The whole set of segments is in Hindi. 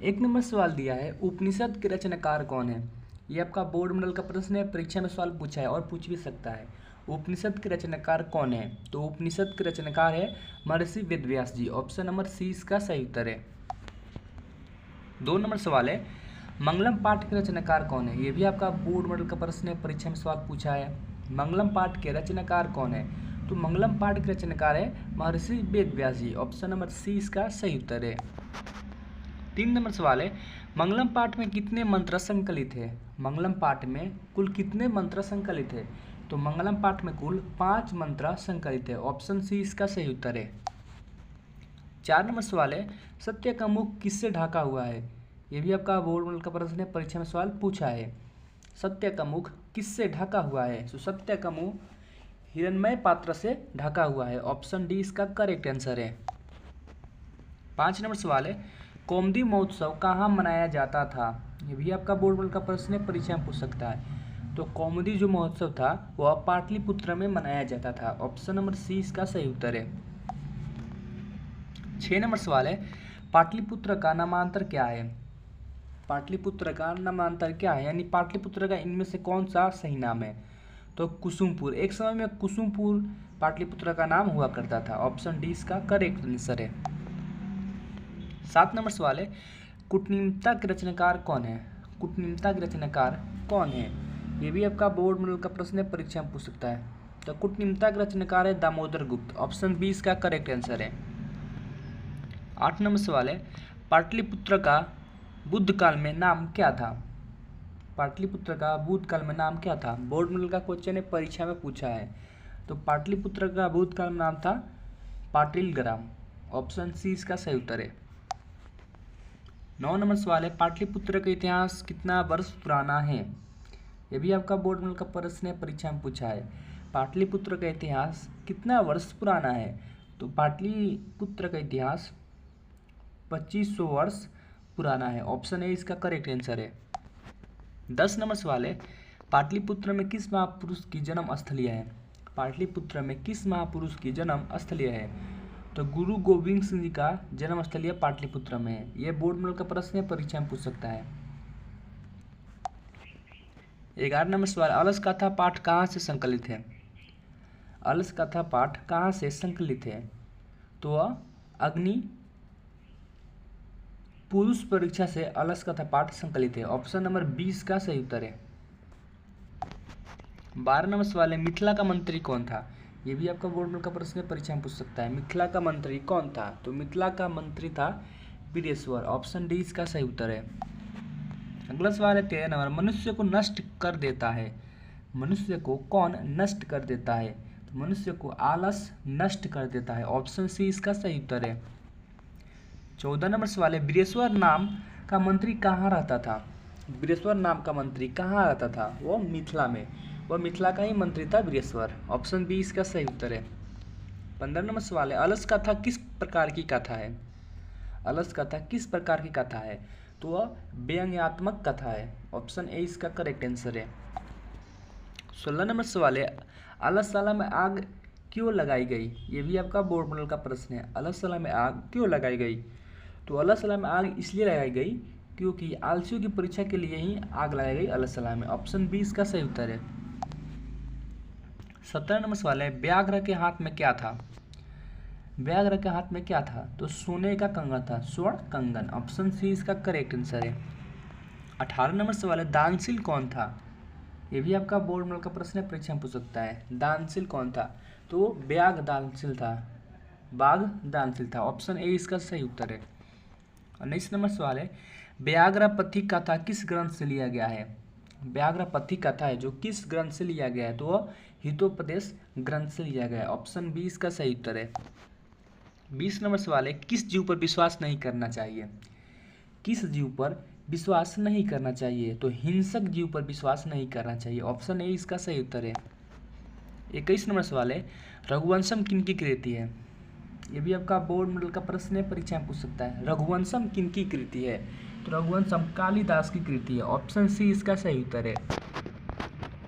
एक नंबर सवाल दिया है, उपनिषद के रचनाकार कौन है। ये आपका बोर्ड मॉडल का प्रश्न है, परीक्षा में सवाल पूछा है और पूछ भी सकता है। उपनिषद के रचनाकार कौन है, तो उपनिषद के रचनाकार है महर्षि वेदव्यास जी। ऑप्शन नंबर सी इसका सही उत्तर है। 2 नंबर सवाल है, मंगलम पाठ के रचनाकार कौन है। ये भी आपका बोर्ड मॉडल का प्रश्न है, परीक्षा में सवाल पूछा है। मंगलम पाठ के रचनाकार कौन है, तो मंगलम पाठ के रचनाकार है महर्षि वेदव्यास जी। ऑप्शन नंबर सी इसका सही उत्तर है। 3 नंबर सवाल है, मंगलम पाठ में कितने मंत्र संकलित है। मंगलम पाठ में कुल कितने मंत्र संकलित है, तो मंगलम पाठ में कुल 5 मंत्र संकलित है। ऑप्शन सी इसका सही उत्तर है। 4 नंबर सवाल है, सत्य का मुख किससे ढका हुआ है। ये भी आपका बोर्ड मॉडल का प्रश्न है, परीक्षा में सवाल पूछा है। सत्य का मुख किससे ढका हुआ है, तो सत्य का मुंह हिरण्मय पात्र से ढका हुआ है। ऑप्शन डी इसका करेक्ट आंसर है। 5 नंबर सवाल है, कौमुदी महोत्सव कहाँ मनाया जाता था। ये भी आपका बोर्ड मॉडल का प्रश्न है, परीक्षा में पूछ सकता है। तो कौमुदी जो महोत्सव था वह पाटलिपुत्र में मनाया जाता था। ऑप्शन नंबर सी इसका सही उत्तर है। 6 नंबर सवाल है, पाटलिपुत्र का नामांतर क्या है। पाटलिपुत्र का नामांतर क्या है, यानी पाटलिपुत्र का इनमें से कौन सा सही नाम है, तो कुसुमपुर। एक समय में कुसुमपुर पाटलिपुत्र का नाम हुआ करता था। ऑप्शन डी इसका करेक्ट आंसर है। 7 नंबर सवाल है, कूटनीतिज्ञता के रचनाकार कौन है। कूटनीतिज्ञता के रचनाकार कौन है, ये भी आपका बोर्ड मॉडल का प्रश्न है, परीक्षा में पूछ सकता है। तो कूटनीतिज्ञता के रचनाकार है दामोदर गुप्त। ऑप्शन बी इसका करेक्ट आंसर है। 8 नंबर सवाल है, पाटलिपुत्र का बुद्ध काल में नाम क्या था। पाटलिपुत्र का बुद्ध काल में नाम क्या था, बोर्ड मॉडल का क्वेश्चन है, परीक्षा में पूछा है। तो पाटलिपुत्र का बुद्ध काल में नाम था पाटिलग्राम। ऑप्शन सी इसका सही उत्तर है। 9 नंबर सवाल है, पाटलिपुत्र का इतिहास कितना वर्ष पुराना है। यह भी आपका बोर्ड मॉडल का प्रश्न है, परीक्षा में पूछा है। पाटलिपुत्र का इतिहास कितना वर्ष पुराना है, तो पाटलिपुत्र का इतिहास 2500 वर्ष पुराना है। ऑप्शन ए इसका करेक्ट आंसर है। 10 नंबर सवाल है, पाटलिपुत्र में किस महापुरुष की जन्म स्थलीय है। पाटलिपुत्र में किस महापुरुष की जन्म स्थलीय है, तो गुरु गोविंद सिंह जी का जन्म स्थलीय पाटलिपुत्र में है। यह बोर्ड मॉडल का प्रश्न है, परीक्षा में पूछ सकता है। 11 नंबर सवाल, अलस कथा पाठ कहाँ से संकलित है। अलस कथा पाठ कहाँ से संकलित है, तो वह अग्नि पुरुष परीक्षा से अलस कथा पाठ संकलित है। ऑप्शन नंबर 20 का सही उत्तर है। 12 नंबर सवाल है, मिथिला का मंत्री कौन था। ये भी आपका बोर्ड मॉडल का प्रश्न है, परीक्षा में पूछ सकता है। मिथिला का मंत्री कौन था, तो मिथिला का मंत्री था वीरेश्वर। ऑप्शन डी इसका सही उत्तर है। अगला सवाल है 13 नंबर, मनुष्य को नष्ट कर देता है। मनुष्य को कौन नष्ट कर देता है, तो मनुष्य को आलस नष्ट कर देता है। ऑप्शन सी इसका सही उत्तर है। 14 नंबर सवाल है, वीरेश्वर नाम का मंत्री कहाँ रहता था। वीरेश्वर नाम का मंत्री कहाँ रहता था, वो मिथिला में। वह मिथिला का ही मंत्री था वीरेश्वर। ऑप्शन बी इसका सही उत्तर है। 15 नंबर सवाल है, अलस कथा किस प्रकार की कथा है। अलस कथा किस प्रकार की कथा है, तो वह व्यंग्यात्मक कथा है। ऑप्शन ए इसका करेक्ट आंसर है। 16 नंबर सवाल है, अलसशाला में आग क्यों लगाई गई। ये भी आपका बोर्ड मॉडल का प्रश्न है। अलसशाला में आग क्यों लगाई गई, तो अलसशाला में आग इसलिए लगाई गई क्योंकि आलसियों की परीक्षा के लिए ही आग लगाई गई अलसशाला में। ऑप्शन बी इसका सही उत्तर है। 17 नंबर सवाल है, व्याघ्र के हाथ में क्या था। व्याघ्र के हाथ में क्या था, तो सोने का कंगन था, स्वर्ण कंगन। ऑप्शन सी इसका करेक्ट आंसर है। 18 नंबर सवाल है, दानशील कौन था। ये भी आपका बोर्ड मॉडल का प्रश्न है, परीक्षा में पूछ सकता है। दानशील कौन था, तो व्याघ्र दानशील था, बाघ दानशील था। ऑप्शन ए इसका सही उत्तर है। 19 नंबर सवाल है, व्याघ्रपथी कथा किस ग्रंथ से लिया गया है। व्याघ्रपथी कथा है जो किस ग्रंथ से लिया गया है, तो वह हितोपदेश ग्रंथ से लिया गया है। ऑप्शन बी इसका सही उत्तर है। 20 नंबर सवाल है, किस जीव पर विश्वास नहीं करना चाहिए। किस जीव पर विश्वास नहीं करना चाहिए, तो हिंसक जीव पर विश्वास नहीं करना चाहिए। ऑप्शन ए इसका सही उत्तर है। 21 नंबर सवाल है, रघुवंशम किनकी कृति है। ये भी आपका बोर्ड मॉडल का प्रश्न है, परीक्षा में पूछ सकता है। रघुवंशम किनकी कृति है, तो रघुवंशम कालिदास की कृति है। ऑप्शन सी इसका सही उत्तर है।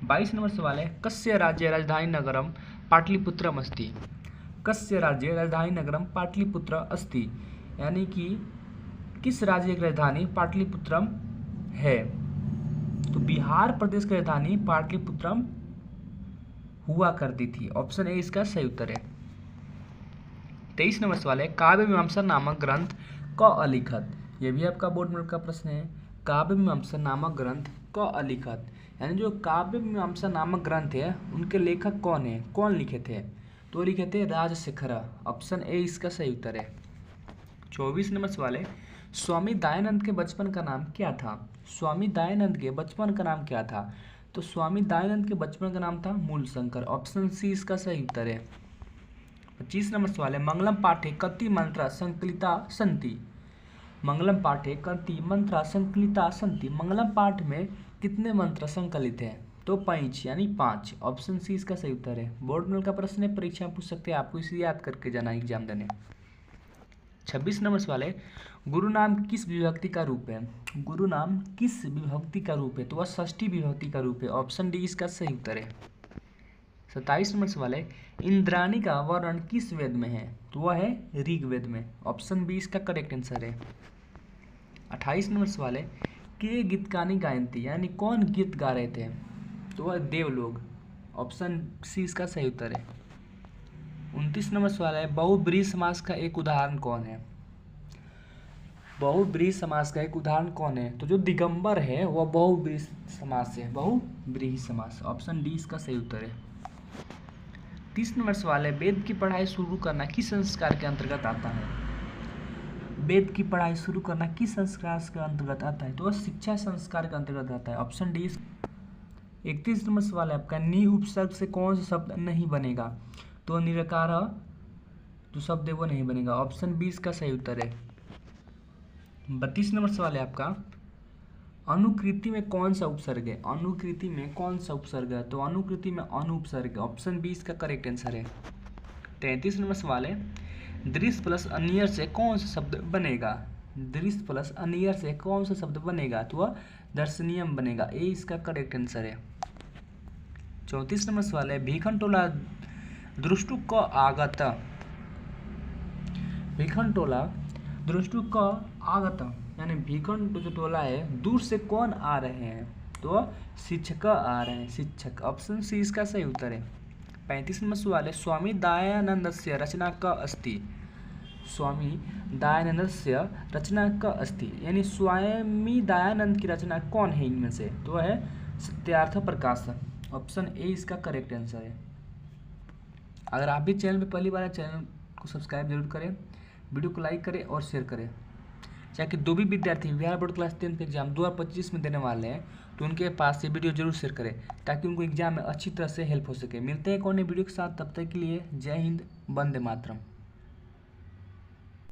22 नंबर सवाल है, कस्य राज्य राजधानी नगरम पाटलिपुत्रम अस्ति। कस्य राज्य राजधानी नगरम पाटलिपुत्र अस्ति, यानी कि किस राज्य की राजधानी पाटलिपुत्रम है? तो बिहार प्रदेश की राजधानी पाटलिपुत्रम हुआ करती थी। ऑप्शन ए इसका सही उत्तर है। 23 नंबर सवाल है, काव्य मीमांसा नामक ग्रंथ क अलिखत। ये भी आपका बोर्ड में का प्रश्न है। काव्य मीमांसा नामक ग्रंथ क अलिखत, यानी जो काव्य मीमांसा नामक ग्रंथ है उनके लेखक कौन है, कौन लिखे थे? तो लिखे थे राजशेखर। ऑप्शन ए इसका सही उत्तर है। 24 नंबर सवाल है, स्वामी दयानंद के बचपन का नाम क्या था? स्वामी दयानंद के बचपन का नाम क्या था? तो स्वामी दयानंद के बचपन का नाम था मूलशंकर। ऑप्शन सी इसका सही उत्तर है। 25 नंबर सवाल है, मंगलम पाठे कति मंत्रा संकलिता सन्ति। मंगलम पाठे कति मंत्रा संकलिता सन्ति। मंगलम पाठ में कितने मंत्र संकलित हैं? तो 5 यानी 5। ऑप्शन सी इसका सही उत्तर है। बोर्ड में का प्रश्न है, परीक्षा में पूछ सकते हैं, आपको इसे याद करके जाना एग्जाम देने। 26 नंबर सवाल है, गुरु नाम किस विभक्ति का रूप है? गुरु नाम किस विभक्ति का रूप है? तो वह षष्ठी विभक्ति का रूप है। ऑप्शन डी इसका सही उत्तर है। 27 नंबर सवाल है, इंद्राणी का वर्णन किस वेद में है? तो वह है ऋग्वेद में। ऑप्शन बी इसका करेक्ट आंसर है। 28 नंबर सवाल है, के गीतकानी गायंती, यानी कौन गीत गा रहे थे? तो वह देवलोग। ऑप्शन सी इसका सही उत्तर है। 29 नंबर सवाल है, बहुब्रीहि समास का एक उदाहरण कौन है? बहुब्रीहि समास का एक उदाहरण कौन है? तो जो दिगंबर है वह बहुब्रीहि समास है, बहुब्रीहि समास। ऑप्शन डी इसका सही उत्तर है। 30 नंबर सवाल है, वेद की पढ़ाई शुरू करना किस संस्कार के अंतर्गत आता है? वेद की पढ़ाई शुरू करना किस संस्कार के अंतर्गत आता है? तो वह शिक्षा संस्कार के अंतर्गत आता है। Option D. 31 नंबर सवाल है आपका, नि उपसर्ग से कौन सा शब्द नहीं बनेगा? तो निरकार जो शब्द है वो नहीं बनेगा। ऑप्शन बी इसका सही उत्तर है। 32 नंबर सवाल है आपका, अनुकृति में कौन सा उपसर्ग है? अनुकृति में कौन सा उपसर्ग है? तो अनुकृति में अनुपसर्ग। ऑप्शन बी इसका करेक्ट आंसर है। 33 नंबर सवाल है, दृश्य प्लस अनियर से कौन सा शब्द बनेगा? दृश्य प्लस अनियर से कौन सा शब्द बनेगा? तो वह दर्शनीयम बनेगा। ए इसका करेक्ट आंसर है। 34 नंबर सवाल है, भीखन टोला दृष्टु क आगत। भीखन टोला दृष्टु क आगत, यानी भीखन जो टोला है दूर से कौन आ रहे हैं? तो शिक्षक आ रहे हैं, शिक्षक। ऑप्शन सी इसका सही उत्तर है। 35 नंबर सवाल है, स्वामी दयानंदस्य रचना क अस्ति। स्वामी दयानंदस्य रचना क अस्ति, यानी स्वामी दयानंद की रचना कौन है इनमें से? तो है सत्यार्थ प्रकाश। ऑप्शन ए इसका करेक्ट आंसर है। अगर आप भी चैनल पे पहली बार है, चैनल को सब्सक्राइब जरूर करें, वीडियो को लाइक करें और शेयर करें। चाहे कि दो भी विद्यार्थी बिहार बोर्ड क्लास 10 का एग्जाम 2025 में देने वाले हैं, तो उनके पास ये वीडियो जरूर शेयर करें ताकि उनको एग्जाम में अच्छी तरह से हेल्प हो सके। मिलते हैं एक और नई वीडियो के साथ, तब तक के लिए जय हिंद, वंदे मातरम।